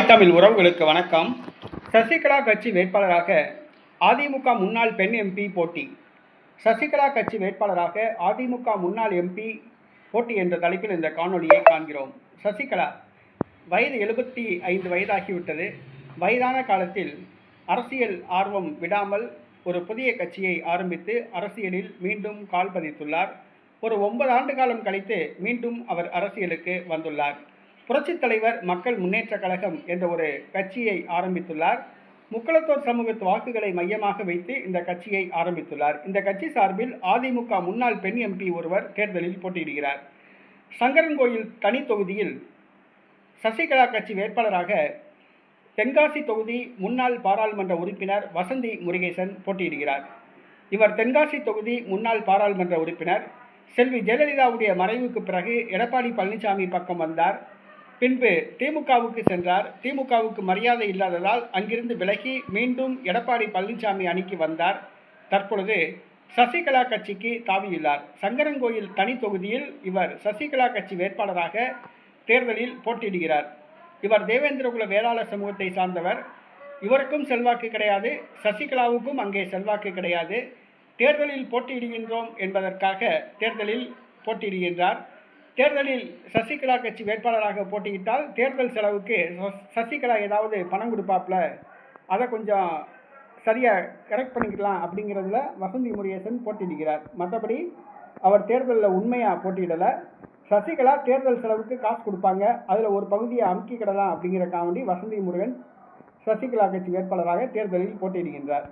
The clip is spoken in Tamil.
தமிழ் உறவுகளுக்கு வணக்கம். சசிகலா கட்சி வேட்பாளராக அதிமுக முன்னாள் பெண் எம்பி போட்டி. சசிகலா கட்சி வேட்பாளராக அதிமுக முன்னாள் எம்பி போட்டி என்ற தலைப்பில் இந்த காணொலியை காண்கிறோம். சசிகலா வயது 75 வயதாகிவிட்டது. வயதான காலத்தில் அரசியல் ஆர்வம் விடாமல் ஒரு புதிய கட்சியை ஆரம்பித்து அரசியலில் மீண்டும் கால் பதித்துள்ளார். ஒரு 9 ஆண்டு காலம் கழித்து மீண்டும் அவர் அரசியலுக்கு வந்துள்ளார். புரட்சித் தலைவர் மக்கள் முன்னேற்ற கழகம் என்ற ஒரு கட்சியை ஆரம்பித்துள்ளார். முக்குளத்தோர் சமூகத்து வாக்குகளை மையமாக வைத்து இந்த கட்சியை ஆரம்பித்துள்ளார். இந்த கட்சி சார்பில் அதிமுக முன்னாள் பெண் எம்பி ஒருவர் தேர்தலில் போட்டியிடுகிறார். சங்கரன்கோயில் தனி தொகுதியில் சசிகலா கட்சி வேட்பாளராக தென்காசி தொகுதி முன்னாள் பாராளுமன்ற உறுப்பினர் வசந்தி முருகேசன் போட்டியிடுகிறார். இவர் தென்காசி தொகுதி முன்னாள் பாராளுமன்ற உறுப்பினர். செல்வி ஜெயலலிதாவுடைய மறைவுக்கு பிறகு எடப்பாடி பழனிசாமி பக்கம் வந்தார். பின்பு திமுகவுக்கு சென்றார். திமுகவுக்கு மரியாதை இல்லாததால் அங்கிருந்து விலகி மீண்டும் எடப்பாடி பழனிசாமி அணிக்கு வந்தார். தற்பொழுது சசிகலா கட்சிக்கு தாவியுள்ளார். சங்கரன்கோயில் தனி தொகுதியில் இவர் சசிகலா கட்சி வேட்பாளராக தேர்தலில் போட்டியிடுகிறார். இவர் தேவேந்திரகுல வேளாளர் சமூகத்தை சார்ந்தவர். இவருக்கும் செல்வாக்கு கிடையாது, சசிகலாவுக்கும் அங்கே செல்வாக்கு கிடையாது. தேர்தலில் போட்டியிடுகின்றோம் என்பதற்காக தேர்தலில் போட்டியிடுகின்றார். தேர்தலில் சசிகலா கட்சி வேட்பாளராக போட்டியிட்டால் தேர்தல் செலவுக்கு சசிகலா ஏதாவது பணம் கொடுப்பாப்ல, அதை கொஞ்சம் சரியாக கரெக்ட் பண்ணிக்கலாம் அப்படிங்கிறதுல வசந்தி முருகேசன் போட்டியிடுகிறார். மற்றபடி அவர் தேர்தலில் உண்மையாக போட்டியிடலை. சசிகலா தேர்தல் செலவுக்கு காசு கொடுப்பாங்க, அதில் ஒரு பகுதியை அமுக்கிக்கிடலாம் அப்படிங்கிற காமெடி வசந்தி முருகன் சசிகலா கட்சி வேட்பாளராக தேர்தலில் போட்டியிடுகின்றார்.